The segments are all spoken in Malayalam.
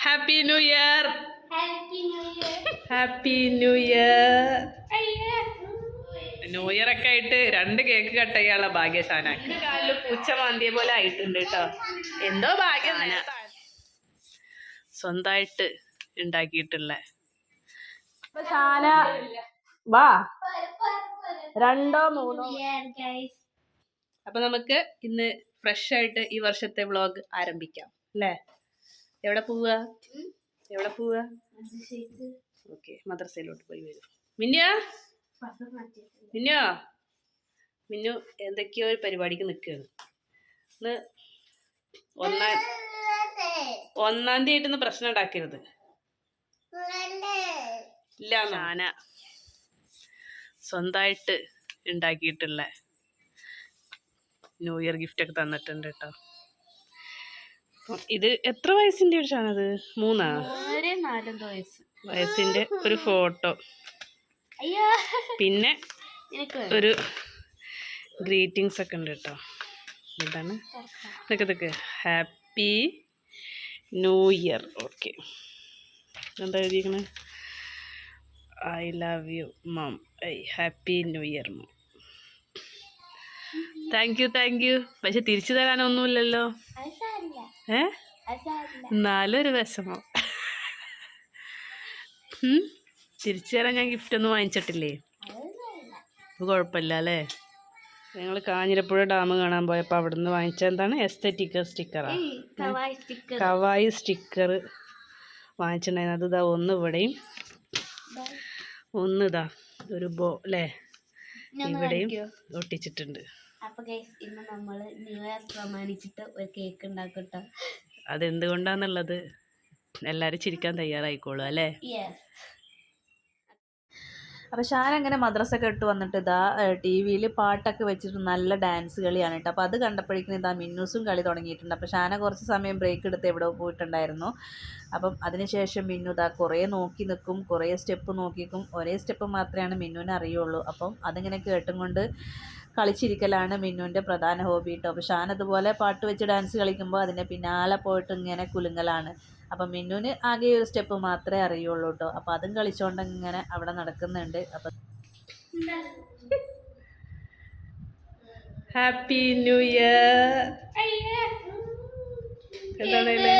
Happy new year. Happy new year ഒക്കെ ആയിട്ട് 2 കേക്ക് കട്ട് ചെയ്യാനുള്ള ഭാഗ്യശാന. കാലില് പൂച്ച മാന്തിയ പോലെ ആയിട്ടുണ്ട് കേട്ടോ. എന്തോ ഭാഗ്യം സ്വന്തമായിട്ട് ഉണ്ടാക്കിയിട്ടുള്ള ശാന. വാ 2 3 അപ്പൊ നമുക്ക് ഇന്ന് ഫ്രഷ് ആയിട്ട് ഈ വർഷത്തെ വ്ളോഗ് ആരംഭിക്കാം അല്ലേ? എവിടെ പോവാ? ഓക്കെ, മദ്രസയിലോട്ട് പോയി വരും. മിന്നു എന്തൊക്കെയോ ഒരു പരിപാടിക്ക് നിൽക്കുകയാണ്. ഇന്ന് 1-ാം തീയതി ആയിട്ടൊന്ന് പ്രശ്നം ഉണ്ടാക്കരുത്. ഇല്ല, ഞാന സ്വന്തമായിട്ട് ഉണ്ടാക്കിയിട്ടുള്ള ന്യൂ ഇയർ ഗിഫ്റ്റ് ഒക്കെ തന്നിട്ടുണ്ട് കേട്ടോ. ഇത് എത്ര വയസ്സിന്റെ ഒരു ഷാനത്? 3 വയസ്സിന്റെ ഒരു ഫോട്ടോ, പിന്നെ ഒരു ഗ്രീറ്റിംഗ്സ് ഒക്കെ ഉണ്ട് കേട്ടോ. എന്താണ് ഇതൊക്കെ? Happy new year. ഓക്കെ, എന്താ എഴുതിയിരിക്കണേ? I love you mum. Happy new year mum. Thank you. പക്ഷെ തിരിച്ചു തരാനൊന്നുമില്ലല്ലോ. എന്നാലും ഒരു വിഷമം. തിരിച്ചു തരാൻ ഞാൻ ഗിഫ്റ്റ് ഒന്നും വാങ്ങിച്ചിട്ടില്ലേ. കുഴപ്പമില്ല അല്ലേ? ഞങ്ങൾ കാഞ്ഞിരപ്പുഴ ഡാം കാണാൻ പോയപ്പോൾ അവിടെ നിന്ന് വാങ്ങിച്ച എന്താണ് എസ്തെറ്റിക് സ്റ്റിക്കറാണ്. കവായി സ്റ്റിക്കർ വാങ്ങിച്ചിട്ടുണ്ടായിരുന്നു. അത് ഇതാ ഒന്ന് ഇവിടെയും ഒന്ന് ഇതാ ഒരു ബോ അല്ലേ ഇവിടെയും ഒട്ടിച്ചിട്ടുണ്ട്. അതെന്തുകൊണ്ടാന്നുള്ളത് എല്ലാരും ചിരിക്കാൻ തയ്യാറായിക്കോളൂ അല്ലേ? അപ്പോൾ ഷാൻ അങ്ങനെ മദ്രസൊക്കെ ഇട്ട് വന്നിട്ട് ഇതാ TV-യിൽ പാട്ടൊക്കെ വെച്ചിട്ട് നല്ല ഡാൻസ് കളിയാണ് കേട്ടോ. അപ്പോൾ അത് കണ്ടപ്പോഴേക്കും ഇതാ മിന്നൂസും കളി തുടങ്ങിയിട്ടുണ്ട്. അപ്പോൾ ഷാന കുറച്ച് സമയം ബ്രേക്ക് എടുത്ത് എവിടെ പോയിട്ടുണ്ടായിരുന്നു. അപ്പം അതിനുശേഷം മിന്നു ഇതാ കുറേ നോക്കി നിൽക്കും, കുറേ സ്റ്റെപ്പ് നോക്കിക്കും. ഒരേ സ്റ്റെപ്പ് മാത്രമാണ് മിന്നുവിന് അറിയുള്ളൂ. അപ്പം അതിങ്ങനെ കേട്ടും കൊണ്ട് കളിച്ചിരിക്കലാണ് മിന്നുവിൻ്റെ പ്രധാന ഹോബി കേട്ടോ. അപ്പോൾ ഷാൻ അതുപോലെ പാട്ട് വെച്ച് ഡാൻസ് കളിക്കുമ്പോൾ അതിൻ്റെ പിന്നാലെ പോയിട്ട് ഇങ്ങനെ കുലുങ്ങലാണ്. അപ്പം മിന്നുവിന് ആകെ ഒരു സ്റ്റെപ്പ് മാത്രമേ അറിയുള്ളൂ കേട്ടോ. അപ്പം അതും കളിച്ചുകൊണ്ട് ഇങ്ങനെ അവിടെ നടക്കുന്നുണ്ട്. അപ്പം ഹാപ്പി ന്യൂ ഇയർ. എന്താണല്ലേ?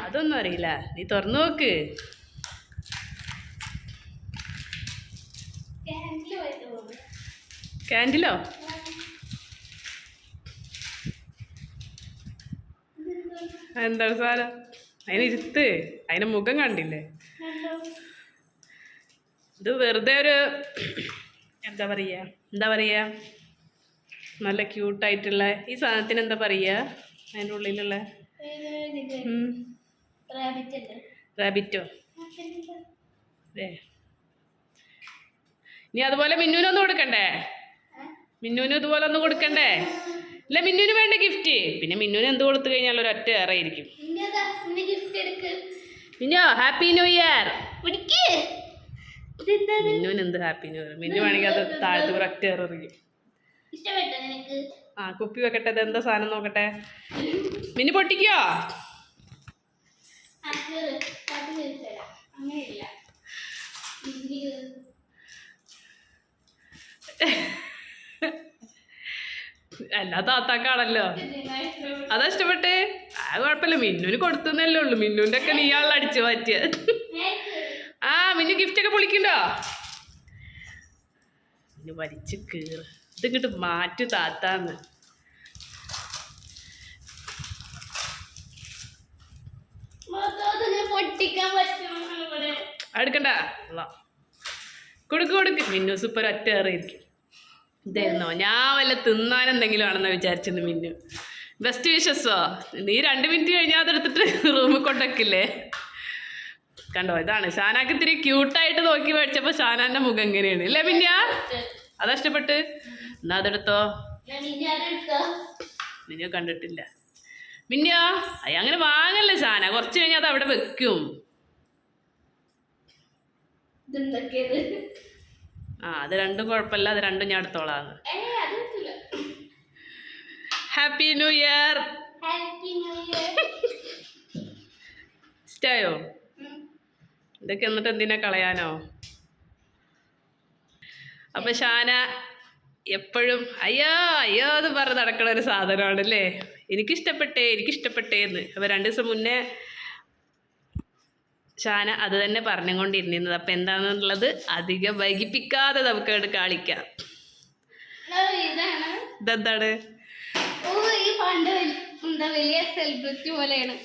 അതൊന്നും അറിയില്ല, നീ തുറന്നു നോക്ക്. കാൻഡിലോ? എന്താണ് സാധനം? അതിനിരുത്ത്, അതിന്റെ മുഖം കണ്ടില്ലേ? ഇത് വെറുതെ ഒരു എന്താ പറയാ നല്ല ക്യൂട്ടായിട്ടുള്ള ഈ സാധനത്തിന് എന്താ പറയാ? അതിൻ്റെ ഉള്ളിലുള്ള റാബിറ്റോ? നീ അതുപോലെ മിന്നുവിനൊന്നും കൊടുക്കണ്ടേ? മിന്നുവിന് ഇതുപോലെ ഒന്നും കൊടുക്കണ്ടേ? ഇല്ല, മിന്നുവിന് വേണ്ട ഗിഫ്റ്റ്. പിന്നെ മിന്നുവിന് എന്ത് കൊടുത്തു കഴിഞ്ഞാൽ ഒരൊറ്റ ഏറായിരിക്കും. മിന്നു ഹാപ്പി ന്യൂ ഇയർ. മിന്നുവിന് എന്ത് ഹാപ്പി ന്യൂ ഇയർ? മിന്നു വേണമെങ്കിൽ അത് താഴത്ത് ഒരൊറ്റ ഏറിക്കും. ആ കുപ്പി വെക്കട്ടെ. ഇത് എന്താ സാധനം നോക്കട്ടെ. മിന്നു പൊട്ടിക്കോ? എല്ലാ താത്താക്കാണല്ലോ അതാ ഇഷ്ടപ്പെട്ട്. ആ കുഴപ്പമില്ല, മിന്നുവിന് കൊടുത്തുന്നല്ലേ ഉള്ളു. മിന്നുവിന്റെ ഒക്കെ നീയാളെ അടിച്ചു മാറ്റിയ. ആ മിന്നു ഗിഫ്റ്റ് ഒക്കെ പൊളിക്കണ്ടോ? മിന്നു വലിച്ചു കീറ്. ഇതിങ്ങോട്ട് മാറ്റു താത്താന്ന്. എടുക്കണ്ട, കൊടുക്ക്. മിന്നു സൂപ്പർ ഒറ്റ ഏറിയിരിക്കും. ഇതായിരുന്നോ? ഞാൻ വല്ല തിന്നാൻ എന്തെങ്കിലും ആണെന്നാ വിചാരിച്ചെന്ന് മിന്നു. ബെസ്റ്റ് വിഷസോ? നീ 2 മിനിറ്റ് കഴിഞ്ഞാൽ അതെടുത്തിട്ട് റൂമിൽ കൊണ്ടൊക്കില്ലേ? കണ്ടോ, ഇതാണ് ഷാനാക്ക് ഇത്തിരി ക്യൂട്ടായിട്ട് നോക്കി മേടിച്ചപ്പോ ഷാനാന്റെ മുഖം എങ്ങനെയാണ് അല്ലേ? മിന്ന അതാ ഇഷ്ടപ്പെട്ട്. എന്നാ അതെടുത്തോ. മിന്നു കണ്ടിട്ടില്ല. മിന്ന അങ്ങനെ വാങ്ങല്ലേ ഷാന, കുറച്ച് കഴിഞ്ഞാൽ അത് അവിടെ വെക്കും. ആ അത് രണ്ടും കുഴപ്പമില്ല, അത് രണ്ടും ഞാൻ എടുത്തോളാം. Happy new year. ഇഷ്ടായോ? ഇതൊക്കെ എന്നിട്ട് എന്തിനാ കളയാനോ? അപ്പൊ ഷാന എപ്പോഴും അയ്യോ അയ്യോ എന്ന് പറഞ്ഞ് നടക്കണ ഒരു സാധനമാണല്ലേ. എനിക്കിഷ്ടപ്പെട്ടേന്ന്. അപ്പൊ 2 ദിവസം മുന്നേ ഷാന അത് തന്നെ പറഞ്ഞുകൊണ്ടിരുന്നത്. അപ്പൊ എന്താണെന്നുള്ളത് അധികം വൈകിപ്പിക്കാതെ നമുക്ക് അവിടെ കാണിക്കാം. ഇതെന്താണ്? വലിയ സെലിബ്രിറ്റി പോലെയാണ്.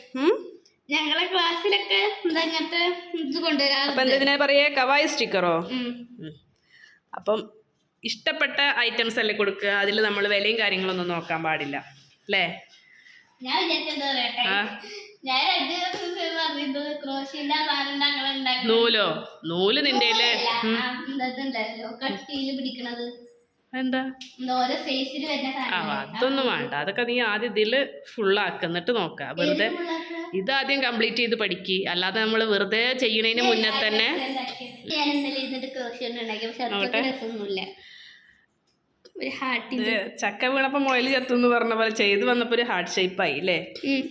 ഞങ്ങളെ ക്ലാസ്സിലൊക്കെ ഇങ്ങനത്തെ ഇത് കൊണ്ടുവരാം. അപ്പൊ എന്തിനാ പറയാ, കവായി സ്റ്റിക്കറോ? അപ്പം ഇഷ്ടപ്പെട്ട ഐറ്റംസ് അല്ലേ കൊടുക്കുക. അതിൽ നമ്മൾ വിലയും കാര്യങ്ങളൊന്നും നോക്കാൻ പാടില്ല അല്ലേ? ഞാൻ വിചാരിച്ചെന്താ പറയട്ടെ, ഞാൻ 2 ദിവസം പറഞ്ഞത് ക്രോഷിന്റെ നൂല് നിന്റെ ഇതുണ്ടല്ലോ കട്ടിയില് പിടിക്കണത്. എന്താ ഓരോ സൈസിൽ വരുന്ന അതൊന്നും വേണ്ട. അതൊക്കെ നീ ആദ്യം ഇതില് ഫുള്ളാക്കുന്നിട്ട് നോക്ക. വെറുതെ ഇതാദ്യം കംപ്ലീറ്റ് ചെയ്ത് പഠിക്ക്. അല്ലാതെ നമ്മൾ വെറുതെ ചെയ്യണതിന് മുന്നേ തന്നെ. ഞാൻ ഇന്നലെ ഇരുന്നിട്ട് ക്രോഷി ഉണ്ടാക്കി. പക്ഷെ അത്ര രസമൊന്നുമില്ല. ഒരു ഹാർട്ടിന്റെ ചക്ക വീണപ്പോ മുയൽ ചത്തുന്ന് പറഞ്ഞ പോലെ ചെയ്ത് വന്നപ്പോ ഒരു ഹാർട്ട് ഷേപ്പായി അല്ലേ?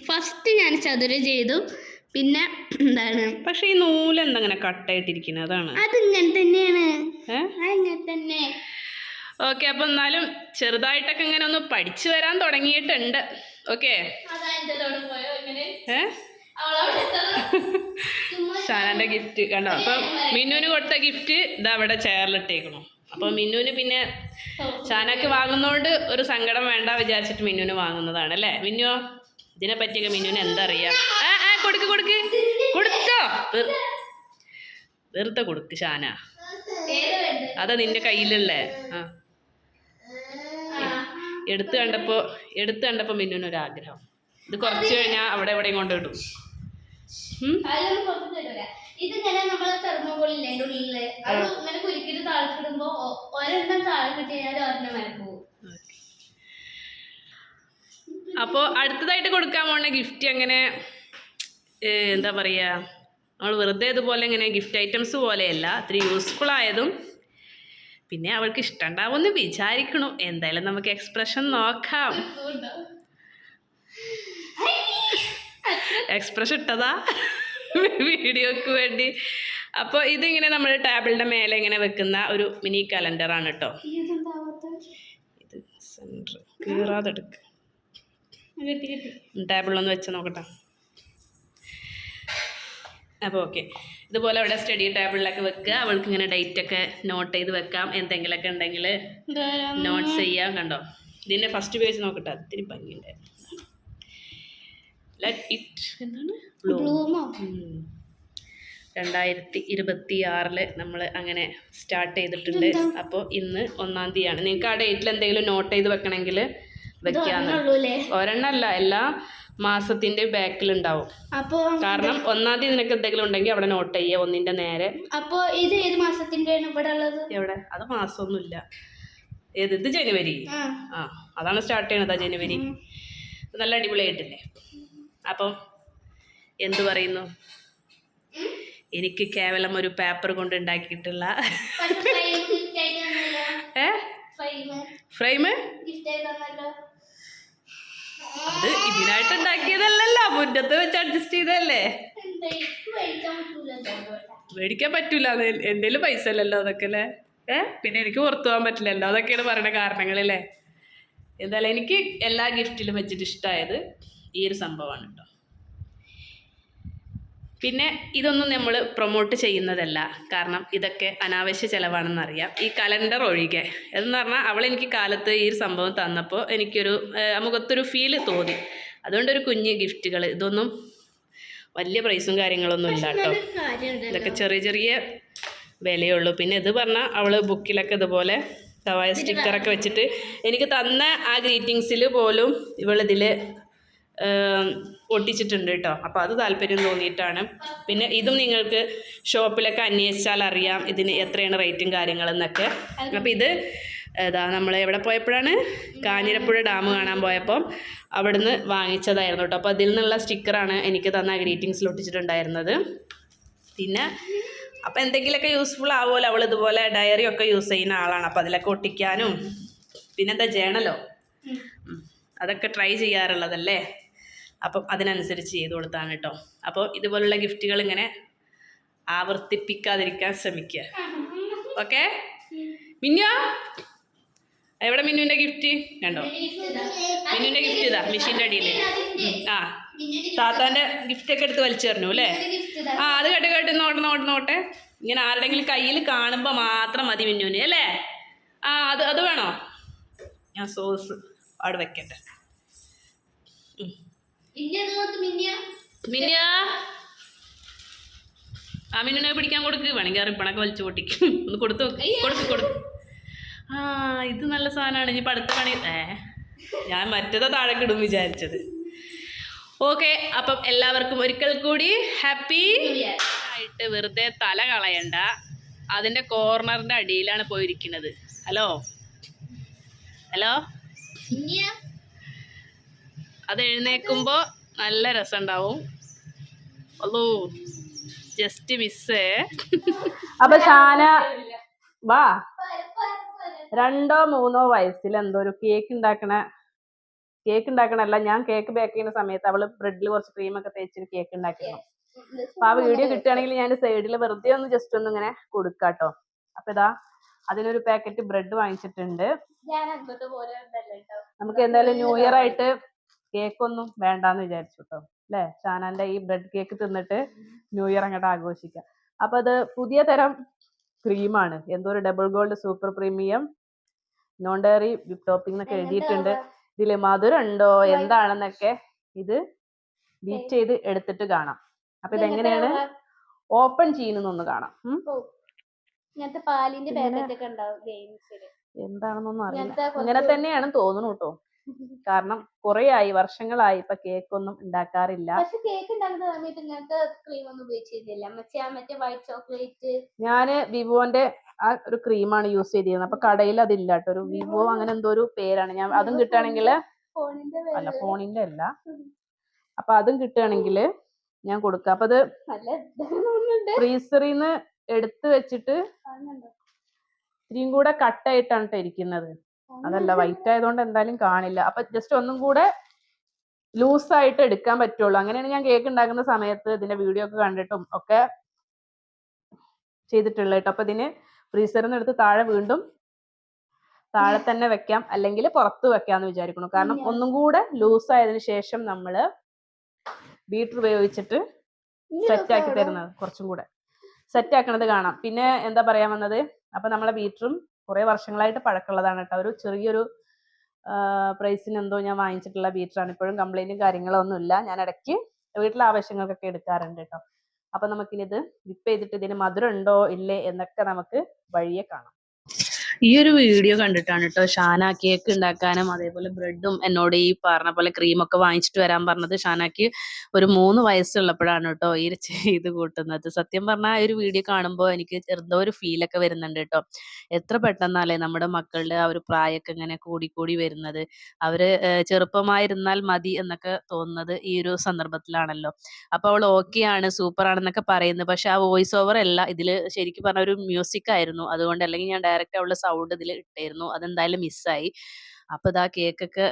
ഫസ്റ്റ് ഞാൻ ചതുരം ചെയ്തു. പിന്നെ എന്താണ്, പക്ഷെ ഈ നൂല് എന്താ അങ്ങനെ കട്ടായിട്ടിരിക്കുന്നത്? അതാണ്. അതിങ്ങനെ തന്നെയാണ്, ഇങ്ങനെ തന്നെ. ഓക്കെ, അപ്പൊ എന്നാലും ചെറുതായിട്ടൊക്കെ ഇങ്ങനെ ഒന്ന് പഠിച്ചു വരാൻ തുടങ്ങിയിട്ടുണ്ട്. ഓക്കെ, ഷാനന്റെ ഗിഫ്റ്റ് കണ്ടോ? അപ്പൊ മിന്നുവിന് കൊടുത്ത ഗിഫ്റ്റ് ഇതാ അവിടെ ചെയറിലിട്ടേക്കണു. അപ്പൊ മിന്നുവിന് പിന്നെ ഷാനക്ക് വാങ്ങുന്നോണ്ട് ഒരു സങ്കടം വേണ്ട വിചാരിച്ചിട്ട് മിന്നുവിന് വാങ്ങുന്നതാണ് അല്ലേ? മിന്നുവോ, ഇതിനെ പറ്റിയൊക്കെ മിന്നുവിന് എന്താ അറിയാം? കൊടുത്തോ, വെറുതെ കൊടുക്ക് ഷാന. അതാ നിന്റെ കയ്യിലല്ലേ? എടുത്ത് കണ്ടപ്പോ മിന്നുവിനൊരാഗ്രഹം. ഇത് കുറച്ച് കഴിഞ്ഞാൽ അവിടെ എവിടെയും കൊണ്ടിടും. ഇതിങ്ങനെ നമ്മളെ തെർമോകോളില്ലേ എൻ്റെ ഉള്ളില്, അത് ഇങ്ങനെ കുരുക്കിട്ട് താഴ്ത്തിടുമ്പോ ഒരെണ്ണം താഴെ കിട്ടിയാൽ ഒരെണ്ണം വരെ പോകും. അപ്പോൾ അടുത്തതായിട്ട് കൊടുക്കാൻ പോണ ഗിഫ്റ്റ് അങ്ങനെ എന്താ പറയുക, നമ്മൾ വെറുതെ ഇതുപോലെ ഇങ്ങനെ ഗിഫ്റ്റ് ഐറ്റംസ് പോലെയല്ല, ഇത്തിരി യൂസ്ഫുൾ ആയതും പിന്നെ അവൾക്ക് ഇഷ്ടമുണ്ടാവുമെന്ന് വിചാരിക്കണു. എന്തായാലും നമുക്ക് എക്സ്പ്രഷൻ നോക്കാം. എക്സ്പ്രഷൻ ഇട്ടതാ വീഡിയോക്ക് വേണ്ടി. അപ്പോൾ ഇതിങ്ങനെ നമ്മൾ ടേബിളിൻ്റെ മേലെ ഇങ്ങനെ വെക്കുന്ന ഒരു മിനി കലണ്ടറാണ് കേട്ടോ. ഇത് സെൻറ്റർ കീറാതെ എടുക്കുക. ടേബിളിലൊന്ന് വെച്ച് നോക്കട്ടെ. അപ്പോൾ ഓക്കെ, ഇതുപോലെ അവിടെ സ്റ്റഡി ടേബിളിലൊക്കെ വെക്കുക. അവൾക്ക് ഇങ്ങനെ ഡേറ്റൊക്കെ നോട്ട് ചെയ്ത് വെക്കാം. എന്തെങ്കിലുമൊക്കെ ഉണ്ടെങ്കിൽ നോട്ട്സ് ചെയ്യാം. കണ്ടോ, ഇതിൻ്റെ ഫസ്റ്റ് പേജ് നോക്കട്ടെ, ഒത്തിരി ഭംഗിയുണ്ട്. എന്താണ് 2026 നമ്മൾ അങ്ങനെ സ്റ്റാർട്ട് ചെയ്തിട്ടുണ്ട്. അപ്പോൾ ഇന്ന് 1-ാം തീയതിയാണ്. നിങ്ങൾക്ക് ആ ഡേറ്റിൽ എന്തെങ്കിലും നോട്ട് ചെയ്ത് വെക്കണമെങ്കിൽ വെക്കാന്ന്. ഒരെണ്ണല്ല, എല്ലാ മാസത്തിന്റെ ബാക്കിലുണ്ടാവും. അപ്പോൾ കാരണം 1-ാം തീയതി നിനക്ക് എന്തെങ്കിലും ഉണ്ടെങ്കിൽ അവിടെ നോട്ട് ചെയ്യുക, 1-ന്റെ നേരെ. അപ്പോൾ ഇത് ഏത് മാസത്തിന്റെ ഇവിടെ ഉള്ളത്? എവിടെ? അത് മാസമൊന്നുമില്ല. ഇത് ജനുവരി. അതാണ് സ്റ്റാർട്ട് ചെയ്യണത്, ജനുവരി. നല്ല അടിപൊളിയായിട്ടില്ലേ? അപ്പം എന്തു പറയുന്നു, എനിക്ക് കേവലം ഒരു പേപ്പർ കൊണ്ട് ഉണ്ടാക്കിയിട്ടുള്ള ഫ്രെയിം അത് ഇതിനായിട്ട് ഉണ്ടാക്കിയതല്ലല്ലോ, മുറ്റത്ത് വെച്ച് അഡ്ജസ്റ്റ് ചെയ്തല്ലേ. മേടിക്കാൻ പറ്റൂല, എൻ്റെ പൈസ അല്ലല്ലോ അതൊക്കെ അല്ലേ. പിന്നെ എനിക്ക് പുറത്തു പോകാൻ പറ്റില്ലല്ലോ, അതൊക്കെയാണ് പറയുന്ന കാരണങ്ങളല്ലേ. എന്തായാലും എനിക്ക് എല്ലാ ഗിഫ്റ്റിലും വെച്ചിട്ട് ഇഷ്ടമായത് ഈ ഒരു സംഭവമാണ് കേട്ടോ. പിന്നെ ഇതൊന്നും നമ്മൾ പ്രൊമോട്ട് ചെയ്യുന്നതല്ല, കാരണം ഇതൊക്കെ അനാവശ്യ ചിലവാണെന്നറിയാം. ഈ കലണ്ടർ ഒഴികെ എന്ന് പറഞ്ഞാൽ അവളെനിക്ക് കാലത്ത് ഈ ഒരു സംഭവം തന്നപ്പോൾ എനിക്കൊരു മുഖത്തൊരു ഫീല് തോന്നി. അതുകൊണ്ടൊരു കുഞ്ഞ് ഗിഫ്റ്റുകൾ, ഇതൊന്നും വലിയ പ്രൈസും കാര്യങ്ങളൊന്നും ഇല്ല കേട്ടോ. ഇതൊക്കെ ചെറിയ ചെറിയ വിലയുള്ളൂ. പിന്നെ ഇത് പറഞ്ഞാൽ അവൾ ബുക്കിലൊക്കെ ഇതുപോലെ കവായ സ്റ്റിക്കറൊക്കെ വെച്ചിട്ട് എനിക്ക് തന്ന ആ ഗ്രീറ്റിങ്സിൽ പോലും ഇവളിതിൽ ഒട്ടിച്ചിട്ടുണ്ട് കേട്ടോ. അപ്പോൾ അത് താല്പര്യം തോന്നിയിട്ടാണ്. പിന്നെ ഇതും നിങ്ങൾക്ക് ഷോപ്പിലൊക്കെ അന്വേഷിച്ചാൽ അറിയാം ഇതിന് എത്രയാണ് റേറ്റും കാര്യങ്ങളെന്നൊക്കെ. അപ്പോൾ ഇത് നമ്മൾ എവിടെ പോയപ്പോഴാണ്, കാഞ്ഞിരപ്പുഴ ഡാം കാണാൻ പോയപ്പോൾ അവിടുന്ന് വാങ്ങിച്ചതായിരുന്നു കേട്ടോ. അപ്പോൾ അതിൽ നിന്നുള്ള സ്റ്റിക്കറാണ് എനിക്ക് തന്ന ഗ്രീറ്റിങ്സിൽ ഒട്ടിച്ചിട്ടുണ്ടായിരുന്നത്. പിന്നെ അപ്പോൾ എന്തെങ്കിലുമൊക്കെ യൂസ്ഫുൾ ആവുമല്ലോ, അവൾ ഇതുപോലെ ഡയറി ഒക്കെ യൂസ് ചെയ്യുന്ന ആളാണ്. അപ്പോൾ അതിലൊക്കെ ഒട്ടിക്കാനും പിന്നെന്താ ജേണലോ, അതൊക്കെ ട്രൈ ചെയ്യാറുള്ളതല്ലേ. അപ്പം അതിനനുസരിച്ച് ചെയ്ത് കൊടുത്താണ് കേട്ടോ. അപ്പോൾ ഇതുപോലുള്ള ഗിഫ്റ്റുകൾ ഇങ്ങനെ ആവർത്തിപ്പിക്കാതിരിക്കാൻ ശ്രമിക്കുക. ഓക്കെ മിന്നു, എവിടെ മിന്നുവിൻ്റെ ഗിഫ്റ്റ് കണ്ടോ? മിന്നുവിൻ്റെ ഗിഫ്റ്റ് ഇതാ മെഷീൻ്റെ അടിയിൽ. ആ താത്താൻ്റെ ഗിഫ്റ്റൊക്കെ എടുത്ത് വലിച്ചെറിഞ്ഞു അല്ലേ? ആ അത് കേട്ട് നോട്ടെ. ഇങ്ങനെ ആരുടെങ്കിലും കയ്യിൽ കാണുമ്പോൾ മാത്രം മതി മിന്നുവിന് അല്ലേ? ആ അത് വേണോ? ഞാൻ സോസ് അവിടെ വെക്കട്ടെ. മിന്നിയ ആ മിന്നുനെ പിടിക്കാൻ കൊടുക്ക്. വേണമെങ്കിൽ റിബണൊക്കെ വലിച്ചു പൊട്ടിക്കും. ഒന്ന് കൊടുക്ക്. ആ ഇത് നല്ല സാധനമാണ്. ഇനി അടുത്ത പണി ഞാൻ മറ്റേതാ താഴെ ഇടും വിചാരിച്ചത്. ഓക്കെ, അപ്പം എല്ലാവർക്കും ഒരിക്കൽ കൂടി ഹാപ്പി ആയിട്ട്. വെറുതെ തല കളയണ്ട. അതിൻ്റെ കോർണറിൻ്റെ അടിയിലാണ് പോയിരിക്കുന്നത്. ഹലോ അത് എഴുന്നേൽക്കുമ്പോൾ നല്ല രസമുണ്ടാവും. അല്ലോ ജസ്റ്റ് മിസ്സേ. അപ്പൊ ഷാന വാ 2-3 വയസ്സിൽ എന്തോ ഒരു കേക്ക് ഉണ്ടാക്കണല്ല, ഞാൻ കേക്ക് ബേക്ക് ചെയ്യുന്ന സമയത്ത് അവള് ബ്രെഡിൽ കുറച്ച് ക്രീമൊക്കെ തേച്ചിട്ട് കേക്ക് ഉണ്ടാക്കിയിരുന്നു. അപ്പൊ ആ വീഡിയോ കിട്ടുകയാണെങ്കിൽ ഞാൻ സൈഡിൽ വെറുതെ ഒന്ന് ജസ്റ്റ് ഒന്ന് ഇങ്ങനെ കൊടുക്കാട്ടോ. അപ്പൊ ഇതാ അതിനൊരു പാക്കറ്റ് ബ്രെഡ് വാങ്ങിച്ചിട്ടുണ്ട്. നമുക്ക് എന്തായാലും ന്യൂ ഇയർ ആയിട്ട് കേക്ക് ഒന്നും വേണ്ടാന്ന് വിചാരിച്ചു കേട്ടോ അല്ലേ? ഷാനാന്റെ ഈ ബ്രെഡ് കേക്ക് തിന്നിട്ട് ന്യൂ ഇയർ അങ്ങോട്ട് ആഘോഷിക്കാം. അപ്പൊ അത് പുതിയ തരം ക്രീമാണ്, എന്തോ ഒരു double gold super premium non diary whip topping എന്നൊക്കെ എഴുതിയിട്ടുണ്ട്. ഇതില് മധുരം ഉണ്ടോ എന്താണെന്നൊക്കെ ഇത് ബീറ്റ് ചെയ്ത് എടുത്തിട്ട് കാണാം. അപ്പൊ ഇതെങ്ങനെയാണ് ഓപ്പൺ ചെയ്യുന്നൊന്ന് കാണാം. എന്താണെന്നൊന്നും അറിയില്ല. ഇങ്ങനെ തന്നെയാണ് തോന്നുന്നു കേട്ടോ. കാരണം കുറെ വർഷങ്ങളായി ഇപ്പൊ കേക്ക് ഒന്നും ഉണ്ടാക്കാറില്ല. ഞാന് വിവോന്റെ ആ ഒരു ക്രീമാണ് യൂസ് ചെയ്തിരുന്നത്. അപ്പൊ കടയിൽ അതില്ല കേട്ടോ. ഒരു വിവോ അങ്ങനെ എന്തോ ഒരു പേരാണ്. ഞാൻ അതും കിട്ടുകയാണെങ്കിൽ അല്ല ഫോണിന്റെ അല്ല, അപ്പൊ അതും കിട്ടുകയാണെങ്കിൽ ഞാൻ കൊടുക്കാം. അപ്പൊ അത് ഫ്രീസറിൽ നിന്ന് എടുത്ത് വെച്ചിട്ട് ഇത്രയും കൂടെ കട്ടായിട്ടാണ് കേട്ടോ ഇരിക്കുന്നത്. അതല്ല വൈറ്റ് ആയതുകൊണ്ട് എന്തായാലും കാണില്ല. അപ്പൊ ജസ്റ്റ് ഒന്നും കൂടെ ലൂസായിട്ട് എടുക്കാൻ പറ്റുള്ളൂ. അങ്ങനെയാണ് ഞാൻ കേക്ക് ഉണ്ടാക്കുന്ന സമയത്ത് ഇതിന്റെ വീഡിയോ ഒക്കെ കണ്ടിട്ടും ഒക്കെ ചെയ്തിട്ടുള്ളത് കേട്ടോ. അപ്പൊ ഇതിന് ഫ്രീസറിൽ നിന്ന് എടുത്ത് വീണ്ടും താഴെ തന്നെ വെക്കാം, അല്ലെങ്കിൽ പുറത്ത് വെക്കാന്ന് വിചാരിക്കുന്നു. കാരണം ഒന്നും കൂടെ ലൂസ് ആയതിനു ശേഷം നമ്മള് ബീറ്റർ ഉപയോഗിച്ചിട്ട് സെറ്റ് ആക്കി തരുന്നത്, കുറച്ചും കൂടെ സെറ്റ് ആക്കണത് കാണാം. പിന്നെ എന്താ പറയാൻ വന്നത്, അപ്പൊ നമ്മളെ ബീറ്ററും കുറെ വർഷങ്ങളായിട്ട് പഴക്കമുള്ളതാണ് കേട്ടോ. ഒരു ചെറിയൊരു പ്രൈസിന് എന്തോ ഞാൻ വാങ്ങിച്ചിട്ടുള്ള ബീറ്ററാണ്. ഇപ്പോഴും കംപ്ലൈന്റും കാര്യങ്ങളോ ഒന്നും ഇല്ല. ഞാൻ ഇടയ്ക്ക് വീട്ടിലെ ആവശ്യങ്ങൾക്കൊക്കെ എടുക്കാറുണ്ട് കേട്ടോ. അപ്പൊ നമുക്കിനി ഇത് വിപ്പ് ചെയ്തിട്ട് ഇതിന് മധുരം ഉണ്ടോ ഇല്ലേ എന്നൊക്കെ നമുക്ക് വഴിയെ കാണാം. ഈ ഒരു വീഡിയോ കണ്ടിട്ടാണ് കേട്ടോ ഷാന കേക്ക് ഉണ്ടാക്കാനും അതേപോലെ ബ്രെഡും എന്നോട് ഈ പറഞ്ഞ പോലെ ക്രീമൊക്കെ വാങ്ങിച്ചിട്ട് വരാൻ പറഞ്ഞത്. ഷാനക്ക് ഒരു 3 വയസ്സുള്ളപ്പോഴാണ് കേട്ടോ ഈ ചെയ്ത് കൂട്ടുന്നത്. സത്യം പറഞ്ഞാൽ ആ ഒരു വീഡിയോ കാണുമ്പോൾ എനിക്ക് എന്തോ ഒരു ഫീലൊക്കെ വരുന്നുണ്ട് കേട്ടോ. എത്ര പെട്ടെന്നല്ലേ നമ്മുടെ മക്കളുടെ ആ ഒരു പ്രായമൊക്കെ ഇങ്ങനെ കൂടി വരുന്നത്. അവര് ചെറുപ്പമായിരുന്നാൽ മതി എന്നൊക്കെ തോന്നുന്നത് ഈ ഒരു സന്ദർഭത്തിലാണല്ലോ. അപ്പൊ അവൾ ഓക്കെയാണ്, സൂപ്പറാണെന്നൊക്കെ പറയുന്നത്. പക്ഷെ ആ വോയിസ് ഓവർ അല്ല ഇതിൽ ശരിക്കും പറഞ്ഞ ഒരു മ്യൂസിക് ആയിരുന്നു. അതുകൊണ്ട് അല്ലെങ്കിൽ ഞാൻ ഡയറക്റ്റ് അവളുടെ സൗണ്ട് ഇതിൽ ഇട്ടായിരുന്നു. അതെന്തായാലും മിസ്സായി. അപ്പൊ ഇതാ കേക്കൊക്കെ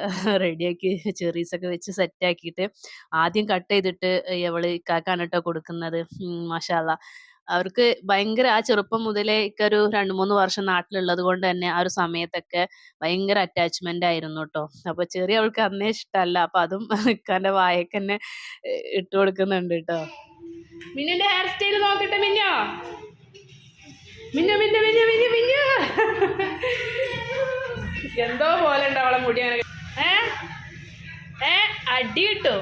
റെഡിയാക്കി ചെറീസൊക്കെ വെച്ച് സെറ്റ് ആക്കിയിട്ട് ആദ്യം കട്ട് ചെയ്തിട്ട് അവള് ഇക്കാക്കാണ് കേട്ടോ കൊടുക്കുന്നത്. മാഷാ അല്ലാ. അവർക്ക് ഭയങ്കര ആ ചെറുപ്പം മുതലേ ഒരു 2-3 വർഷം നാട്ടിലുള്ളത് കൊണ്ട് തന്നെ ആ ഒരു സമയത്തൊക്കെ ഭയങ്കര അറ്റാച്ച്മെന്റ് ആയിരുന്നു കേട്ടോ. അപ്പൊ ചെറിയ അവൾക്ക് അന്നേ ഇഷ്ടമല്ല. അപ്പൊ അതും ഇക്കാന്റെ വായക്ക് തന്നെ ഇട്ട് കൊടുക്കുന്നുണ്ട് കേട്ടോ. മിന്നുന്റെ ഹെയർ സ്റ്റൈൽ നോക്കട്ടെ മിന്നോ. എന്തോ പോലെ ഉണ്ട് അവളെ മുടി. അടി കിട്ടും.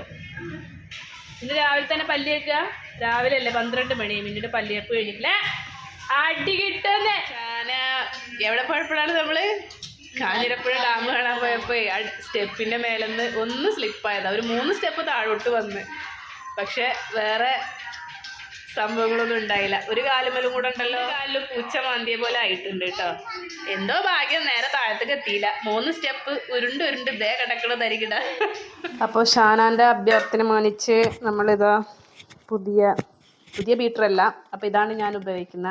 ഇന്ന് രാവിലെ തന്നെ പല്ല് വെക്കുക. രാവിലെ അല്ലേ 12 മണി. മിന്നിന്റെ പല്ലിയപ്പ് കഴിഞ്ഞിട്ടില്ല. അടി കിട്ടുന്നേ. ഞാൻ എവിടെ പോയപ്പോഴാണ് നമ്മള് കാഞ്ഞിരപ്പുഴ ഡാം കാണാൻ പോയപ്പോ സ്റ്റെപ്പിന്റെ മേലെന്ന് ഒന്ന് സ്ലിപ്പായതാ. ഒരു 3 സ്റ്റെപ്പ് താഴോട്ട് വന്ന്. പക്ഷെ വേറെ സംഭവങ്ങളൊന്നും ഉണ്ടായില്ല. ഒരു കാലുമലും കൂടെ ഉണ്ടല്ലോ, കാലിൽ പൂച്ച മാന്തിയ പോലെ ആയിട്ടുണ്ട് കേട്ടോ. എന്തോ ഭാഗ്യം നേരെ താഴത്തേക്ക് എത്തിയില്ല. 3 സ്റ്റെപ്പ് ഉരുണ്ട് ദേ കിടക്കണ തരികിട. അപ്പോൾ ഷാനാന്റെ അഭ്യർത്ഥന മാനിച്ച് നമ്മളിതാ പുതിയ ബീറ്ററല്ല. അപ്പോൾ ഇതാണ് ഞാൻ ഉപയോഗിക്കുന്ന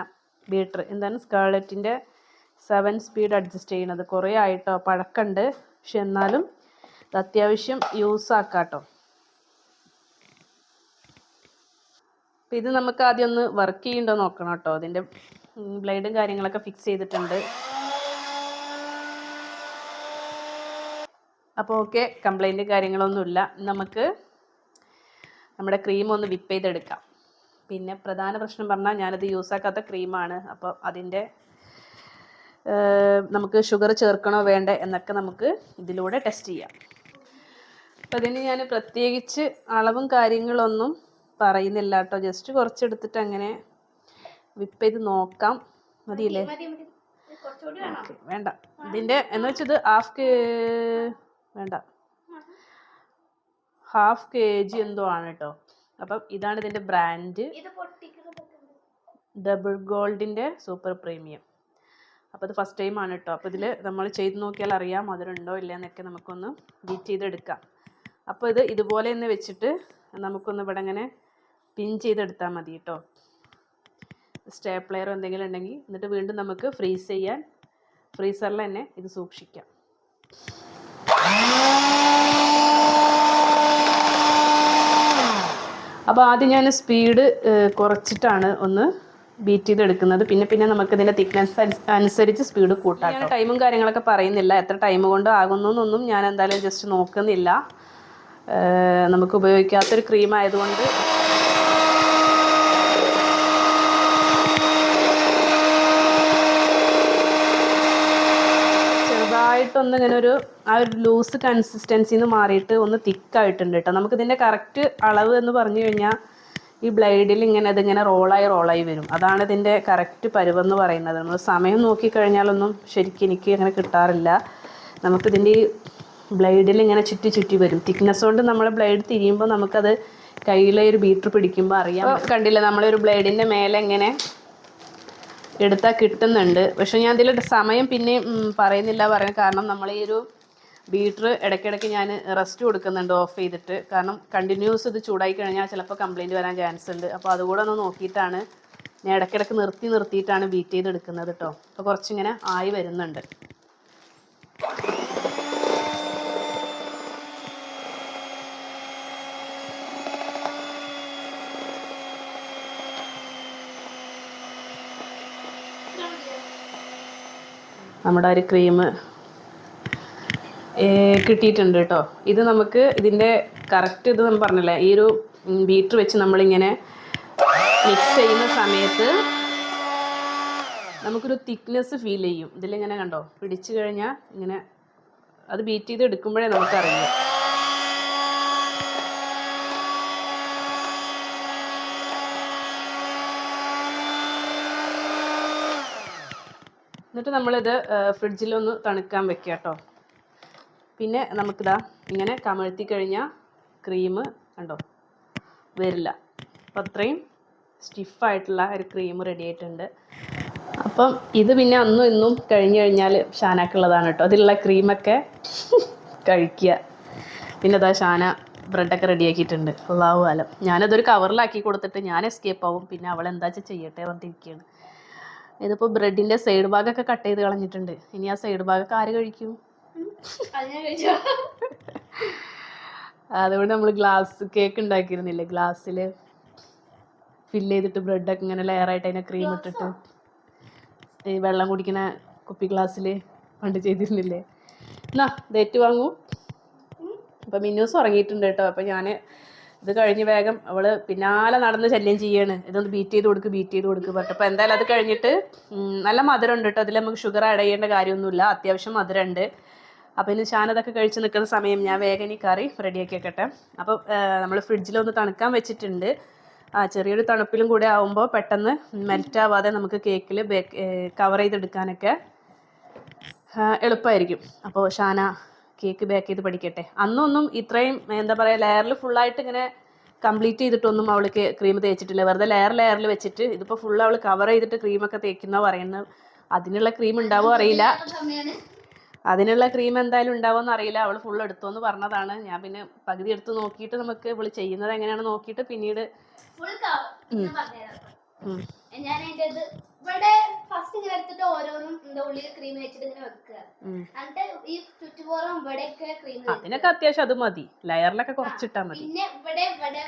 ബീറ്റർ. എന്താണ് സ്കാർലറ്റിന്റെ 7 സ്പീഡ് അഡ്ജസ്റ്റ് ചെയ്യുന്നത്. കുറേ ആയിട്ടോ, പഴക്കമുണ്ട്. പക്ഷെ എന്നാലും ഇത് അത്യാവശ്യം യൂസ് ആക്കാം കേട്ടോ. അപ്പോൾ ഇത് നമുക്ക് ആദ്യം ഒന്ന് വർക്ക് ചെയ്യുന്നുണ്ടോ നോക്കണം കേട്ടോ. അതിൻ്റെ ബ്ലേഡും കാര്യങ്ങളൊക്കെ ഫിക്സ് ചെയ്തിട്ടുണ്ട്. അപ്പോൾ ഓക്കെ, കംപ്ലൈൻറ്റ് കാര്യങ്ങളൊന്നുമില്ല. നമുക്ക് നമ്മുടെ ക്രീം ഒന്ന് വിപ്പ് ചെയ്തെടുക്കാം. പിന്നെ പ്രധാന പ്രശ്നം പറഞ്ഞാൽ ഞാനത് യൂസാക്കാത്ത ക്രീമാണ്. അപ്പോൾ അതിൻ്റെ നമുക്ക് ഷുഗർ ചേർക്കണോ വേണ്ടേ എന്നൊക്കെ നമുക്ക് ഇതിലൂടെ ടെസ്റ്റ് ചെയ്യാം. അപ്പോൾ അതിന് ഞാൻ പ്രത്യേകിച്ച് അളവും കാര്യങ്ങളൊന്നും പറയുന്നില്ല കേട്ടോ. ജസ്റ്റ് കുറച്ചെടുത്തിട്ട് അങ്ങനെ വിപ്പ് ചെയ്ത് നോക്കാം. മതിയില്ലേ? ഓക്കെ, വേണ്ട. ഇതിൻ്റെ എന്ന് വെച്ചത് വേണ്ട, ഹാഫ് kg എന്തോ ആണ് കേട്ടോ. അപ്പം ഇതാണ് ഇതിൻ്റെ ബ്രാൻഡ്, ഡബിൾ ഗോൾഡിൻ്റെ സൂപ്പർ പ്രീമിയം. അപ്പോൾ ഇത് ഫസ്റ്റ് ടൈം ആണ് കേട്ടോ. അപ്പോൾ ഇതിൽ നമ്മൾ ചെയ്ത് നോക്കിയാൽ അറിയാം മധുരമുണ്ടോ ഇല്ല എന്നൊക്കെ നമുക്കൊന്ന് ബീറ്റ് ചെയ്തെടുക്കാം. അപ്പോൾ ഇത് ഇതുപോലെ തന്നെ വെച്ചിട്ട് നമുക്കൊന്ന് ഇവിടെ ഇങ്ങനെ പിൻ ചെയ്തെടുത്താൽ മതി കേട്ടോ. സ്റ്റേപ്ലെയറോ എന്തെങ്കിലും ഉണ്ടെങ്കിൽ. എന്നിട്ട് വീണ്ടും നമുക്ക് ഫ്രീസ് ചെയ്യാൻ ഫ്രീസറിൽ തന്നെ ഇത് സൂക്ഷിക്കാം. അപ്പോൾ ആദ്യം ഞാൻ സ്പീഡ് കുറച്ചിട്ടാണ് ഒന്ന് ബീറ്റ് ചെയ്തെടുക്കുന്നത്. പിന്നെ നമുക്കിതിൻ്റെ തിക്നെസ് അനുസരിച്ച് സ്പീഡ് കൂട്ടാം. ഞാൻ ടൈമും കാര്യങ്ങളൊക്കെ പറയുന്നില്ല, എത്ര ടൈം കൊണ്ട് ആകുന്നു എന്നൊന്നും ഞാൻ എന്തായാലും ജസ്റ്റ് നോക്കുന്നില്ല. നമുക്ക് ഉപയോഗിക്കാത്തൊരു ക്രീം ആയതുകൊണ്ട് ചെറുതായിട്ടൊന്ന് ഇങ്ങനെ ആ ഒരു ലൂസ് കൺസിസ്റ്റൻസിന്ന് മാറിയിട്ട് ഒന്ന് തിക്കായിട്ടുണ്ട് കേട്ടോ. നമുക്കിതിൻ്റെ കറക്റ്റ് അളവ് എന്ന് പറഞ്ഞു കഴിഞ്ഞാൽ ഈ ബ്ലേഡിൽ ഇതിങ്ങനെ റോളായി വരും. അതാണ് ഇതിൻ്റെ കറക്റ്റ് പരുവെന്ന് പറയുന്നത്. നമ്മൾ സമയം നോക്കിക്കഴിഞ്ഞാലൊന്നും ശരിക്കും എനിക്ക് അങ്ങനെ കിട്ടാറില്ല. നമുക്കിതിൻ്റെ ഈ ബ്ലേഡിൽ ഇങ്ങനെ ചുറ്റി വരും. തിക്നെസ് കൊണ്ട് നമ്മൾ ബ്ലേഡ് തിരിയുമ്പോൾ നമുക്കത് കയ്യിലെ ഒരു ബീറ്റർ പിടിക്കുമ്പോൾ അറിയാം. കണ്ടില്ല, നമ്മളൊരു ബ്ലേഡിൻ്റെ മേലെ ഇങ്ങനെ എടുത്താൽ കിട്ടുന്നുണ്ട്. പക്ഷെ ഞാൻ ഇതിൽ സമയം പിന്നെ പറയുന്നില്ല. കാരണം നമ്മൾ ഈ ഒരു ബീറ്റർ ഇടയ്ക്കിടയ്ക്ക് ഞാൻ റെസ്റ്റ് കൊടുക്കുന്നുണ്ട് ഓഫ് ചെയ്തിട്ട്. കാരണം കണ്ടിന്യൂസ് ഇത് ചൂടായി കഴിഞ്ഞാൽ ചിലപ്പോൾ കംപ്ലയിൻറ്റ് വരാൻ ചാൻസ് ഉണ്ട്. അപ്പോൾ അതുകൂടെ ഒന്ന് നോക്കിയിട്ടാണ് ഞാൻ ഇടയ്ക്കിടയ്ക്ക് നിർത്തിയിട്ടാണ് ബീറ്റ് ചെയ്തെടുക്കുന്നത് കേട്ടോ. അപ്പോൾ കുറച്ചിങ്ങനെ ആയി വരുന്നുണ്ട്. നമ്മുടെ ഒരു ക്രീം കിട്ടിയിട്ടുണ്ട് കേട്ടോ. ഇത് നമുക്ക് ഇതിൻ്റെ കറക്റ്റ് ഇത് നമ്മൾ പറഞ്ഞില്ലേ, ഈ ഒരു ബീറ്റർ വെച്ച് നമ്മളിങ്ങനെ മിക്സ് ചെയ്യുന്ന സമയത്ത് നമുക്കൊരു തിക്നെസ് ഫീൽ ചെയ്യും. ഇതിലിങ്ങനെ കണ്ടോ, പിടിച്ചു കഴിഞ്ഞാൽ ഇങ്ങനെ അത് ബീറ്റ് ചെയ്ത് എടുക്കുമ്പോഴേ നമുക്കറിയാം. എന്നിട്ട് നമ്മളിത് ഫ്രിഡ്ജിലൊന്ന് തണുക്കാൻ വെക്കുക കേട്ടോ. പിന്നെ നമുക്കിതാ ഇങ്ങനെ കമഴ്ത്തി കഴിഞ്ഞാൽ ക്രീം കണ്ടോ വരില്ല. അപ്പം അത്രയും സ്റ്റിഫായിട്ടുള്ള ഒരു ക്രീം റെഡി ആയിട്ടുണ്ട്. അപ്പം ഇത് പിന്നെ അന്നും ഇന്നും കഴിഞ്ഞ് കഴിഞ്ഞാൽ ഷാനക്കുള്ളതാണ് കേട്ടോ. അതിലുള്ള ക്രീമൊക്കെ കഴിക്കുക. പിന്നെ അതാ ഷാന ബ്രെഡൊക്കെ റെഡിയാക്കിയിട്ടുണ്ട്. അള്ളാഹു ആലം. ഞാനതൊരു കവറിലാക്കി കൊടുത്തിട്ട് ഞാൻ എസ്കേപ്പ് ആവും. പിന്നെ അവൾ എന്താ ചെയ്യട്ടെ പറഞ്ഞിരിക്കുകയാണ്. ഇതിപ്പോൾ ബ്രെഡിൻ്റെ സൈഡ് ഭാഗമൊക്കെ കട്ട് ചെയ്ത് കളഞ്ഞിട്ടുണ്ട്. ഇനി ആ സൈഡ് ഭാഗമൊക്കെ ആര് കഴിക്കും? അതുകൊണ്ട് നമ്മൾ ഗ്ലാസ് കേക്ക് ഉണ്ടാക്കിയിരുന്നില്ലേ, ഗ്ലാസ്സിൽ ഫില്ല് ചെയ്തിട്ട് ബ്രെഡൊക്കെ ഇങ്ങനെ ലെയറായിട്ട് അതിനെ ക്രീം ഇട്ടിട്ട് ഈ വെള്ളം കുടിക്കുന്ന കുപ്പി ഗ്ലാസ്സിൽ പണ്ട് ചെയ്തിരുന്നില്ലേ. എന്നാ ഡേറ്റ് വാങ്ങൂ. അപ്പം മിന്നൂസ് ഉറങ്ങിയിട്ടുണ്ട് കേട്ടോ. അപ്പം ഞാൻ ഇത് കഴിഞ്ഞ് വേഗം അവൾ പിന്നാലെ നടന്ന് ശല്യം ചെയ്യാണ്, ഇതൊന്ന് ബീറ്റ് ചെയ്ത് കൊടുക്ക് പറഞ്ഞിട്ട്. അപ്പോൾ എന്തായാലും അത് കഴിഞ്ഞിട്ട് നല്ല മധുരം ഉണ്ട് കേട്ടോ. അതിൽ നമുക്ക് ഷുഗർ ആഡ് ചെയ്യേണ്ട കാര്യമൊന്നുമില്ല, അത്യാവശ്യം മധുരമുണ്ട്. അപ്പോൾ ഇനി ഷാനതൊക്കെ കഴിച്ച് നിൽക്കുന്ന സമയം ഞാൻ വേഗം ഈ കറി റെഡിയാക്കി വെക്കട്ടെ. അപ്പോൾ നമ്മൾ ഫ്രിഡ്ജിലൊന്ന് തണുക്കാൻ വെച്ചിട്ടുണ്ട്. ചെറിയൊരു തണുപ്പിലും കൂടെ ആവുമ്പോൾ പെട്ടെന്ന് മെൽറ്റ് ആവാതെ നമുക്ക് കേക്കിൽ കവർ ചെയ്തെടുക്കാനൊക്കെ എളുപ്പമായിരിക്കും. അപ്പോൾ ഷാന കേക്ക് ബേക്ക് ചെയ്ത് പഠിക്കട്ടെ. അന്നൊന്നും ഇത്രയും എന്താ പറയുക ലെയറിൽ ഫുള്ളായിട്ട് ഇങ്ങനെ കംപ്ലീറ്റ് ചെയ്തിട്ടൊന്നും അവൾ ക്രീം തേച്ചിട്ടില്ല. വെറുതെ ലെയറിൽ വെച്ചിട്ട് ഇതിപ്പോൾ ഫുൾ അവൾ കവർ ചെയ്തിട്ട് ക്രീമൊക്കെ തേക്കുന്നോ പറയുന്നത്. അതിനുള്ള ക്രീം ഉണ്ടാവോ അറിയില്ല, അതിനുള്ള ക്രീം എന്തായാലും ഉണ്ടാവുമെന്ന് അറിയില്ല. അവൾ ഫുൾ എടുത്തോന്ന് പറഞ്ഞതാണ്. ഞാൻ പിന്നെ പകുതി എടുത്ത് നോക്കിയിട്ട് നമുക്ക് ഇവൾ ചെയ്യുന്നത് എങ്ങനെയാണ് നോക്കിയിട്ട് പിന്നീട് ഞാൻ ഇവിടെ ഫസ്റ്റ് ഇങ്ങനെ എടുത്തിട്ട് ഓരോന്നും ഉള്ളിൽ ക്രീം വെച്ചിട്ട് ഇങ്ങനെ വെക്കുക. എന്നിട്ട് ഈ ചുറ്റുപോറും ഇവിടെയൊക്കെ ക്രീം, അതിനൊക്കെ അത്യാവശ്യം അത് മതി. ലെയറിലൊക്കെ കുറച്ചിട്ടാ മതി. പിന്നെ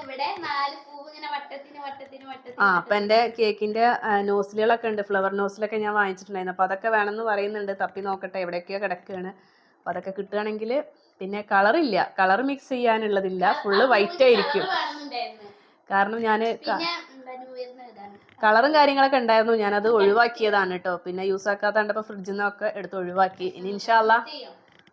ഇവിടെ 4 പൂവ് ഇങ്ങനെ വട്ടത്തിന് വട്ടത്തിന് ആ വട്ടത്തിന് അപ്പം എൻ്റെ കേക്കിൻ്റെ നോസിലുകളൊക്കെ ഉണ്ട്, ഫ്ലവർ നോസിലൊക്കെ ഞാൻ വാങ്ങിച്ചിട്ടുണ്ടായിരുന്നു. അപ്പോൾ അതൊക്കെ വേണമെന്ന് പറയുന്നുണ്ട്. തപ്പി നോക്കട്ടെ, എവിടെയൊക്കെയോ കിടക്കുകയാണ്. അപ്പോൾ അതൊക്കെ കിട്ടുകയാണെങ്കിൽ. പിന്നെ കളറില്ല, കളർ മിക്സ് ചെയ്യാനുള്ളതില്ല, ഫുള്ള് വൈറ്റ് ആയിരിക്കും. വേണമെന്നുണ്ടായിരുന്നു. കാരണം ഞാൻ പിന്നെ എന്താ ന്യൂ ഇയറിന് ഇതാണ് കളറും കാര്യങ്ങളൊക്കെ ഉണ്ടായിരുന്നു, ഞാനത് ഒഴിവാക്കിയതാണ് കേട്ടോ. പിന്നെ യൂസ് ആക്കാത്ത കണ്ടപ്പോൾ ഫ്രിഡ്ജിൽ നിന്നൊക്കെ എടുത്ത് ഒഴിവാക്കി. ഇനി ഇൻഷാല്ലാ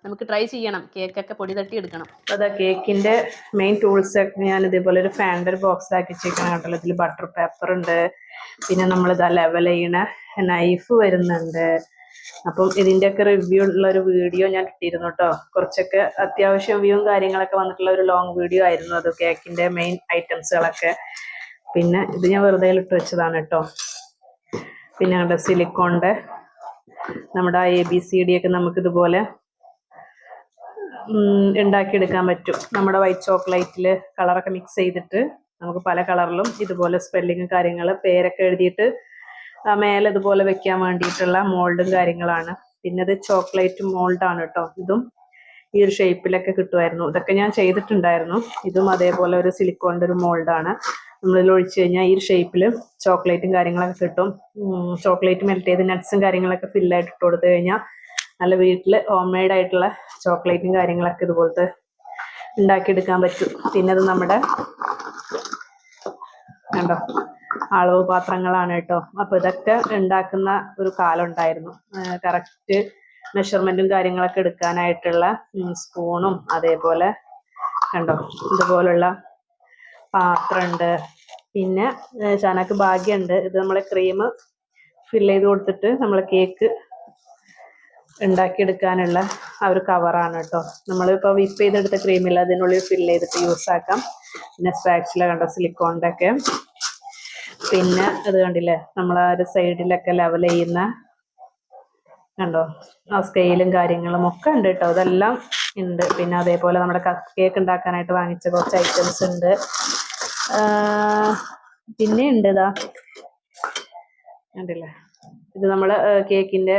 നമുക്ക് ട്രൈ ചെയ്യണം, കേക്കൊക്കെ പൊടി തട്ടി എടുക്കണം. അപ്പോൾ അതാ കേക്കിൻ്റെ മെയിൻ ടൂൾസ് ഒക്കെ ഞാൻ ഇതേപോലെ ഒരു ഫാൻ്റെ ഒരു ബോക്സിലാക്കി വെച്ചേക്കണം കേട്ടോ. ഇതിൽ ബട്ടർ പേപ്പർ ഉണ്ട്, പിന്നെ നമ്മളിതാ ലെവൽ ചെയ്യണ നൈഫ് വരുന്നുണ്ട്. അപ്പം ഇതിൻ്റെയൊക്കെ റിവ്യൂ ഉള്ള ഒരു വീഡിയോ ഞാൻ ഇട്ടിരുന്നു കേട്ടോ. കുറച്ചൊക്കെ അത്യാവശ്യം വ്യൂവും കാര്യങ്ങളൊക്കെ വന്നിട്ടുള്ള ഒരു ലോങ് വീഡിയോ ആയിരുന്നു അത്, കേക്കിൻ്റെ മെയിൻ ഐറ്റംസുകളൊക്കെ. പിന്നെ ഇത് ഞാൻ വെറുതെ ഇട്ട് വെച്ചതാണ് കേട്ടോ. പിന്നെ നമ്മുടെ സിലിക്കോണിൻ്റെ നമ്മുടെ ABCD ഒക്കെ നമുക്കിതുപോലെ ഉണ്ടാക്കിയെടുക്കാൻ പറ്റും. നമ്മുടെ വൈറ്റ് ചോക്ലേറ്റിൽ കളറൊക്കെ മിക്സ് ചെയ്തിട്ട് നമുക്ക് പല കളറിലും ഇതുപോലെ സ്പെല്ലിങ്ങും കാര്യങ്ങൾ പേരൊക്കെ എഴുതിയിട്ട് മേലെ ഇതുപോലെ വെക്കാൻ വേണ്ടിയിട്ടുള്ള മോൾഡും കാര്യങ്ങളാണ്. പിന്നെ ഇത് ചോക്ലേറ്റ് മോൾഡാണ് കേട്ടോ. ഇതും ഈ ഒരു ഷേപ്പിലൊക്കെ കിട്ടുമായിരുന്നു. ഇതൊക്കെ ഞാൻ ചെയ്തിട്ടുണ്ടായിരുന്നു. ഇതും അതേപോലെ ഒരു സിലിക്കോണിൻ്റെ ഒരു മോൾഡാണ്. നമ്മളിൽ ഒഴിച്ചു കഴിഞ്ഞാൽ ഈ ഒരു ഷേപ്പിൽ ചോക്ലേറ്റും കാര്യങ്ങളൊക്കെ കിട്ടും. ചോക്ലേറ്റ് മെൽറ്റ് ചെയ്ത് നട്ട്സും കാര്യങ്ങളൊക്കെ ഫില്ലായിട്ട് ഇട്ട് കൊടുത്തു കഴിഞ്ഞാൽ നല്ല വീട്ടിൽ ഹോം മെയ്ഡ് ആയിട്ടുള്ള ചോക്ലേറ്റും കാര്യങ്ങളൊക്കെ ഇതുപോലത്തെ ഉണ്ടാക്കിയെടുക്കാൻ പറ്റും. പിന്നെ അത് നമ്മുടെ കണ്ടോ അളവ് പാത്രങ്ങളാണ് കേട്ടോ. അപ്പോൾ ഇതൊക്കെ ഉണ്ടാക്കുന്ന ഒരു കാലം ഉണ്ടായിരുന്നു. കറക്റ്റ് മെഷർമെൻറ്റും കാര്യങ്ങളൊക്കെ എടുക്കാനായിട്ടുള്ള സ്പൂണും അതേപോലെ കണ്ടോ ഇതുപോലുള്ള പാത്രമുണ്ട്. പിന്നെ ഷാനക്ക് ഭാഗ്യമുണ്ട്, ഇത് നമ്മൾ ക്രീം ഫില്ല് ചെയ്ത് കൊടുത്തിട്ട് നമ്മൾ കേക്ക് ഉണ്ടാക്കിയെടുക്കാനുള്ള ആ ഒരു കവറാണ് കേട്ടോ. നമ്മളിപ്പോൾ വിപ്പ് ചെയ്തെടുത്ത ക്രീമില്ല, അതിനുള്ളിൽ ഫില്ല് ചെയ്തിട്ട് യൂസ് ആക്കാം. പിന്നെ സ്പാച്ചില കണ്ടോ സിലിക്കോണിൻ്റെ ഒക്കെ. പിന്നെ അത് കണ്ടില്ലേ നമ്മൾ ആ ഒരു സൈഡിലൊക്കെ ലെവൽ ചെയ്യുന്ന കണ്ടോ ആ സ്കെയിലും കാര്യങ്ങളും ഒക്കെ ഉണ്ട് കേട്ടോ. അതെല്ലാം ഉണ്ട്. പിന്നെ അതേപോലെ നമ്മുടെ കപ്പ് കേക്ക് ഉണ്ടാക്കാനായിട്ട് വാങ്ങിച്ച കുറച്ച് ഐറ്റംസ് ഉണ്ട്. പിന്നെ ഉണ്ട് ഇതാ കണ്ടില്ലേ, ഇത് നമ്മൾ കേക്കിൻ്റെ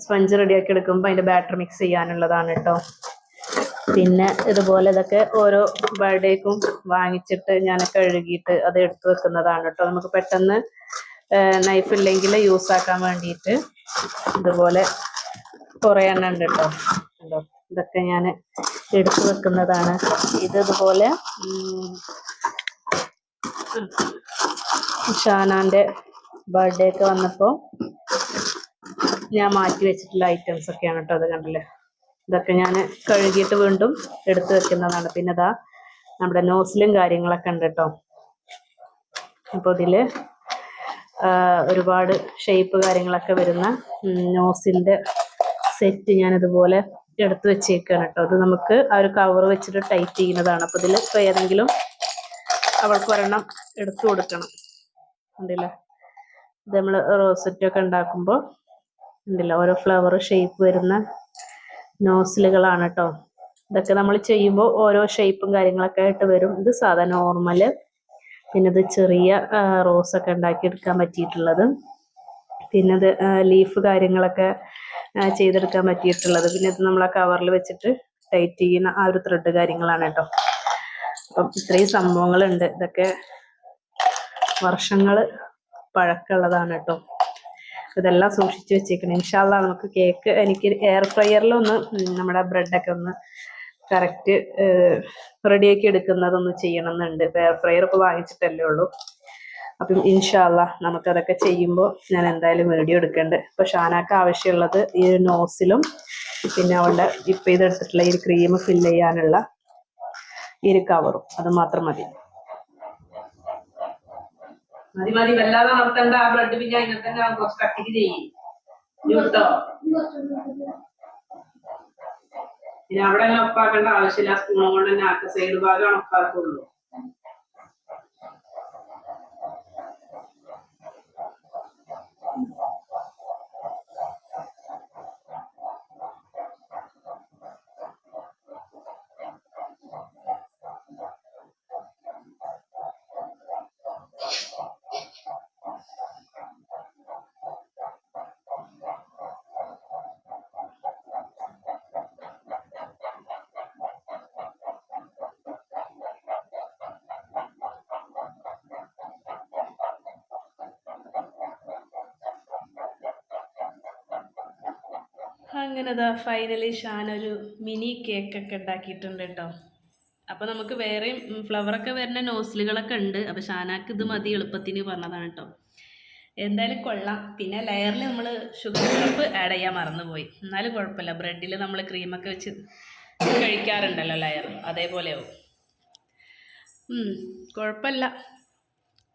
സ്പഞ്ച് റെഡിയാക്കി എടുക്കുമ്പോൾ അതിൻ്റെ ബാറ്റർ മിക്സ് ചെയ്യാനുള്ളതാണ് കേട്ടോ. പിന്നെ ഇതുപോലെ ഇതൊക്കെ ഓരോ ബർത്ത്ഡേക്കും വാങ്ങിച്ചിട്ട് ഞാൻ കഴുകിയിട്ട് അത് എടുത്തു വെക്കുന്നതാണ് കേട്ടോ. നമുക്ക് പെട്ടെന്ന് നൈഫ് ഇല്ലെങ്കിൽ യൂസ് ആക്കാൻ വേണ്ടിയിട്ട് ഇതുപോലെ കുറേ എണ്ണം ഉണ്ട് കേട്ടോ. കണ്ടോ ഇതൊക്കെ ഞാൻ എടുത്തു വെക്കുന്നതാണ്. ഇതുപോലെ ഷാനാൻ്റെ ബർത്ത്ഡേ ഒക്കെ വന്നപ്പോൾ ഞാൻ മാറ്റി വെച്ചിട്ടുള്ള ഐറ്റംസ് ഒക്കെയാണ് കേട്ടോ. അത് കണ്ടില്ലേ, ഇതൊക്കെ ഞാൻ കഴുകിയിട്ട് വീണ്ടും എടുത്തു വെക്കുന്നതാണ്. പിന്നെ ഇതാ നമ്മുടെ നോസിലും കാര്യങ്ങളൊക്കെ ഉണ്ട് കേട്ടോ. അപ്പോൾ ഇതിൽ ഒരുപാട് ഷേപ്പ് കാര്യങ്ങളൊക്കെ വരുന്ന നോസിലിൻ്റെ സെറ്റ് ഞാനിതുപോലെ എടുത്ത് വെച്ചേക്കാണ് കേട്ടോ. അത് നമുക്ക് ആ ഒരു കവർ വെച്ചിട്ട് ടൈറ്റ് ചെയ്യുന്നതാണ്. അപ്പോൾ ഇതിൽ ഇപ്പോൾ ഏതെങ്കിലും അവൾക്ക് ഒരെണ്ണം എടുത്തു കൊടുക്കണം. ഉണ്ടല്ലോ ഇത് നമ്മൾ റോസറ്റൊക്കെ ഉണ്ടാക്കുമ്പോൾ ഉണ്ടല്ലോ ഓരോ ഫ്ലവർ ഷേപ്പ് വരുന്ന നോസിലുകളാണ് കേട്ടോ. ഇതൊക്കെ നമ്മൾ ചെയ്യുമ്പോൾ ഓരോ ഷേപ്പും കാര്യങ്ങളൊക്കെ ആയിട്ട് വരും. ഇത് സാധാ നോർമല്, പിന്നെ ഇത് ചെറിയ റോസൊക്കെ ഉണ്ടാക്കിയെടുക്കാൻ പറ്റിയിട്ടുള്ളത്, പിന്നെ ഇത് ലീഫ് കാര്യങ്ങളൊക്കെ ചെയ്തെടുക്കാൻ പറ്റിയിട്ടുള്ളത്, പിന്നെ ഇത് നമ്മൾ ആ കവറിൽ വെച്ചിട്ട് ടൈറ്റ് ചെയ്യുന്ന ആ ഒരു ത്രെഡ് കാര്യങ്ങളാണ് കേട്ടോ. അപ്പം ഇത്രയും സംഭവങ്ങളുണ്ട്. ഇതൊക്കെ വർഷങ്ങൾ പഴക്കമുള്ളതാണ് കേട്ടോ. ഇതെല്ലാം സൂക്ഷിച്ച് വെച്ചേക്കണം. ഇൻഷാല്ലാ നമുക്ക് കേക്ക് എനിക്ക് എയർ ഫ്രയറിലൊന്ന് നമ്മുടെ ബ്രെഡൊക്കെ ഒന്ന് കറക്റ്റ് റെഡിയാക്കി എടുക്കുന്നതൊന്ന് ചെയ്യണം എന്നുണ്ട്. ഇപ്പോൾ എയർ ഫ്രയർ ഇപ്പോൾ വാങ്ങിച്ചിട്ടല്ലേ ഉള്ളൂ. അപ്പം ഇൻഷാല്ലാ നമുക്കതൊക്കെ ചെയ്യുമ്പോൾ ഞാൻ എന്തായാലും വീഡിയോ എടുക്കുന്നുണ്ട്. ഇപ്പോൾ ഷാനാക്ക് ആവശ്യമുള്ളത് ഈ ഒരു നോസിലും പിന്നെ അവളുടെ ഡിപ്പ് ചെയ്തെടുത്തിട്ടുള്ള ഈ ക്രീം ഫില്ല് ചെയ്യാനുള്ള ഈ ഒരു കവറും, അത് മാത്രം മതി. മതി മതി വല്ലാതെ നടത്തണ്ട. ആ ബ്രെഡ് പിന്നെ അതിനെ തന്നെ കുറച്ച് കട്ടിക്ക് ചെയ്യും കേട്ടോ. പിന്നെ അവിടെ തന്നെ ഒപ്പാക്കേണ്ട ആവശ്യമില്ല, സ്പൂണും കൊണ്ട് തന്നെ ആക്കുക. സൈഡ് ഭാഗമാണ് ഒപ്പാക്കുള്ളൂ. അങ്ങനെ ഫൈനലി ഷാൻ ഒരു മിനി കേക്കൊക്കെ ഉണ്ടാക്കിയിട്ടുണ്ട് കേട്ടോ. അപ്പോൾ നമുക്ക് വേറെയും ഫ്ലവറൊക്കെ വരുന്ന നോസിലുകളൊക്കെ ഉണ്ട്. അപ്പോൾ ഷാനാക്ക് ഇത് മതി എളുപ്പത്തിന് പറഞ്ഞതാണ് കേട്ടോ. എന്തായാലും കൊള്ളാം. പിന്നെ ലെയറിൽ നമ്മൾ ഷുഗർ സിറപ്പ് ആഡ് ചെയ്യാൻ മറന്നുപോയി. എന്നാലും കുഴപ്പമില്ല, ബ്രെഡിൽ നമ്മൾ ക്രീമൊക്കെ വെച്ച് കഴിക്കാറുണ്ടല്ലോ ലെയർ, അതേപോലെയാവും. കുഴപ്പമില്ല,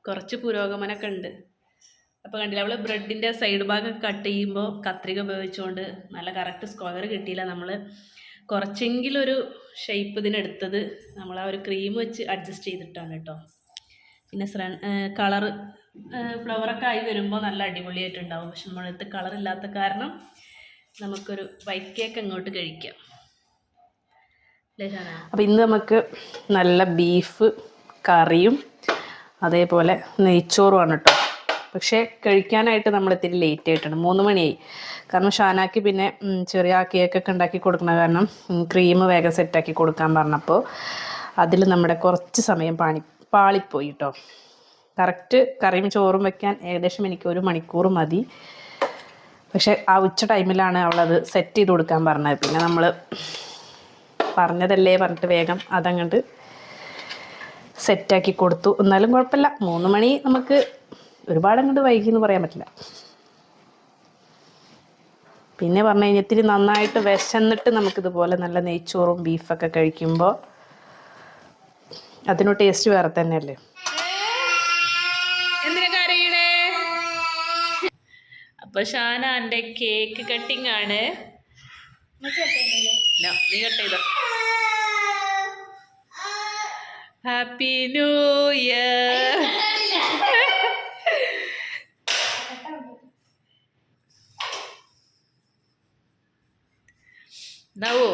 കുറച്ച് പുരോഗമനമൊക്കെ ഉണ്ട്. അപ്പോൾ കണ്ടില്ല, അവൾ ബ്രെഡിൻ്റെ സൈഡ് ഭാഗം കട്ട് ചെയ്യുമ്പോൾ കത്രിക ഉപയോഗിച്ചുകൊണ്ട് നല്ല കറക്റ്റ് സ്ക്വയർ കിട്ടിയില്ല. നമ്മൾ കുറച്ചെങ്കിലും ഒരു ഷേപ്പ് ഇതിനെടുത്തത് നമ്മൾ ആ ഒരു ക്രീം വെച്ച് അഡ്ജസ്റ്റ് ചെയ്തിട്ടാണ് കേട്ടോ. പിന്നെ കളറ് ഫ്ലവറൊക്കെ ആയി വരുമ്പോൾ നല്ല അടിപൊളിയായിട്ടുണ്ടാവും. പക്ഷെ നമ്മളടുത്ത് കളറില്ലാത്ത കാരണം നമുക്കൊരു വൈറ്റ് കേക്ക് അങ്ങോട്ട് കഴിക്കാം. അപ്പോൾ ഇന്ന് നമുക്ക് നല്ല ബീഫ് കറിയും അതേപോലെ നെയ്ച്ചോറുമാണ് കേട്ടോ. പക്ഷേ കഴിക്കാനായിട്ട് നമ്മൾ ഇത്തിരി ലേറ്റ് ആയിട്ടാണ്, 3 മണിയായി. കാരണം ഷാനാക്ക് പിന്നെ ചെറിയ കേക്കൊക്കെ ഉണ്ടാക്കി കൊടുക്കുന്ന കാരണം ക്രീം വേഗം സെറ്റാക്കി കൊടുക്കാൻ പറഞ്ഞപ്പോൾ അതിൽ നമ്മുടെ കുറച്ച് സമയം പാളിപ്പോയി കേട്ടോ. കറക്റ്റ് കറിയും ചോറും വെക്കാൻ ഏകദേശം എനിക്ക് 1 മണിക്കൂർ മതി. പക്ഷേ ആ ഉച്ച ടൈമിലാണ് അവളത് സെറ്റ് ചെയ്ത് കൊടുക്കാൻ പറഞ്ഞത്. പിന്നെ നമ്മൾ പറഞ്ഞതല്ലേ പറഞ്ഞിട്ട് വേഗം അതങ്ങോട്ട് സെറ്റാക്കി കൊടുത്തു. എന്നാലും കുഴപ്പമില്ല, 3 മണി നമുക്ക് ഒരുപാട് അങ്ങോട്ട് വൈകി എന്ന് പറയാൻ പറ്റില്ല. പിന്നെ പറഞ്ഞു കഴിഞ്ഞാൽ ഇത്തിരി നന്നായിട്ട് വിശന്നിട്ട് നമുക്കിതുപോലെ നല്ല നെയ്ച്ചോറും ബീഫൊക്കെ കഴിക്കുമ്പോൾ അതിന് ടേസ്റ്റ് വേറെ തന്നെയല്ലേ. അപ്പോൾ ഷാനാൻ്റെ കേക്ക് കട്ടിങ് ആണ്. നീ കട്ട് ചെയ്തോ. Happy new year. എന്നാവോ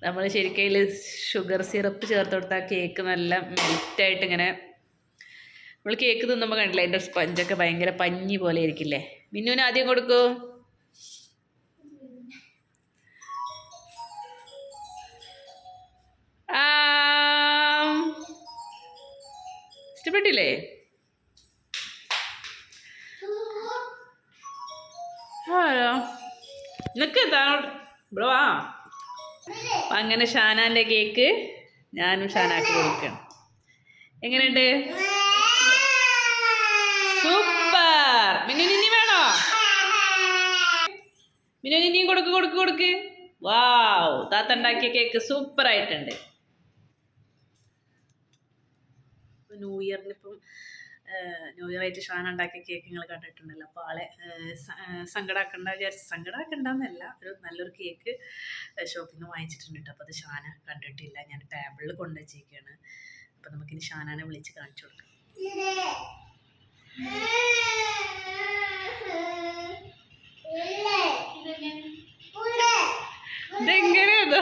നമ്മൾ ശരിക്കും ഷുഗർ സിറപ്പ് ചേർത്ത് കൊടുത്താൽ കേക്ക് നല്ല മെൽറ്റായിട്ട് ഇങ്ങനെ, നമ്മൾ കേക്ക് തിന്നുമ്പോൾ കണ്ടില്ല അതിൻ്റെ സ്പഞ്ചൊക്കെ ഭയങ്കര പഞ്ഞി പോലെ ഇരിക്കില്ലേ. മിന്നുവിന് ആദ്യം കൊടുക്കൂ. ഇഷ്ടപ്പെട്ടില്ലേ? നിനക്ക് ബ്രോ ആ. അങ്ങനെ ഷാനാൻ്റെ കേക്ക് ഞാനും ഷാനാക്ക് കൊടുക്കണം. എങ്ങനെയുണ്ട്? സൂപ്പർ. മിന്നു ഇനി വേണോ? മിന്നു ഇനിയും കൊടുക്ക്. വാവ്, താത്ത ഉണ്ടാക്കിയ കേക്ക് സൂപ്പർ ആയിട്ടുണ്ട്. ന്യൂ ഇയറിനിപ്പം ന്യൂ ഇയർ ആയിട്ട് ഷാന ഉണ്ടാക്കിയ കേക്ക് നിങ്ങൾ കണ്ടിട്ടുണ്ടല്ലോ. അപ്പോൾ ആളെ സങ്കടമാക്കണ്ടെന്നല്ല, ഒരു നല്ലൊരു കേക്ക് ഷോപ്പിൽ നിന്ന് വാങ്ങിച്ചിട്ടുണ്ട് കേട്ടോ. അപ്പോൾ അത് ഷാന കണ്ടിട്ടില്ല, ഞാൻ ടേബിളിൽ കൊണ്ടുവച്ചേക്കാണ്. അപ്പോൾ നമുക്കിനി ഷാനാനെ വിളിച്ച് കാണിച്ചു കൊടുക്കാം. ഇതെങ്ങനെയാ?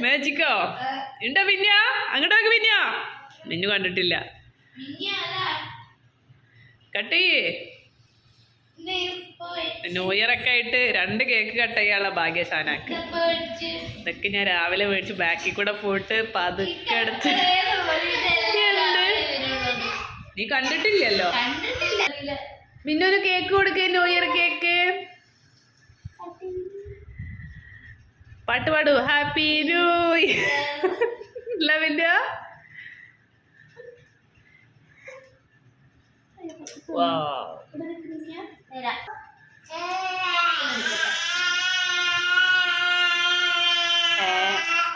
മാജിക്കോ ഉണ്ടോ? പിന്നെ അങ്ങോട്ട് നോക്ക്. മിന്നു കണ്ടിട്ടില്ല. കട്ട് ചെയ്യേ. ന്യൂ ഇയർ ഒക്കെ ആയിട്ട് 2 കേക്ക് കട്ട് ചെയ്യാനുള്ള ഭാഗ്യ ഷാനാക്ക്. ഇതൊക്കെ ഞാൻ രാവിലെ മേടിച്ച് ബാക്കിൽ കൂടെ പോയിട്ട് പതുക്കെ എടുത്ത്. നീ കണ്ടിട്ടില്ലല്ലോ. മിന്നൊരു കേക്ക് കൊടുക്കേ, ന്യൂ ഇയർ കേക്ക്. പാട്ട് പാടൂ. Happy new year. ലവിന്റെ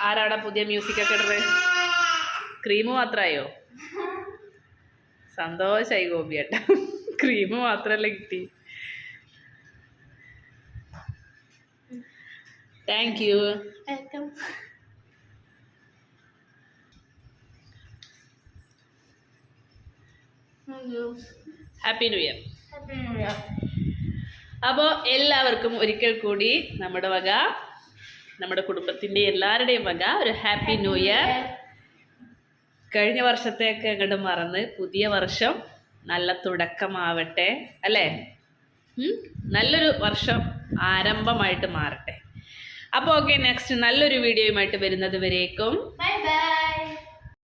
ആരാടാ പുതിയ മ്യൂസിക് ഒക്കെ ഇടുന്നത്? ക്രീം മാത്രമായോ? സന്തോഷായി ഗോപിയേട്ട. ക്രീം മാത്രല്ല കിട്ടി. Thank you. Happy new year. അപ്പോൾ എല്ലാവർക്കും ഒരിക്കൽ കൂടി നമ്മുടെ വക, നമ്മുടെ കുടുംബത്തിൻ്റെ എല്ലാവരുടെയും വക ഒരു ഹാപ്പി ന്യൂ ഇയർ. കഴിഞ്ഞ വർഷത്തെയൊക്കെ അങ്ങോട്ട് മറന്ന് പുതിയ വർഷം നല്ല തുടക്കമാവട്ടെ അല്ലേ? നല്ലൊരു വർഷം ആരംഭമായിട്ട് മാറട്ടെ. അപ്പോൾ ഓക്കെ, നെക്സ്റ്റ് നല്ലൊരു വീഡിയോയുമായിട്ട് വരുന്നത് വരേക്കും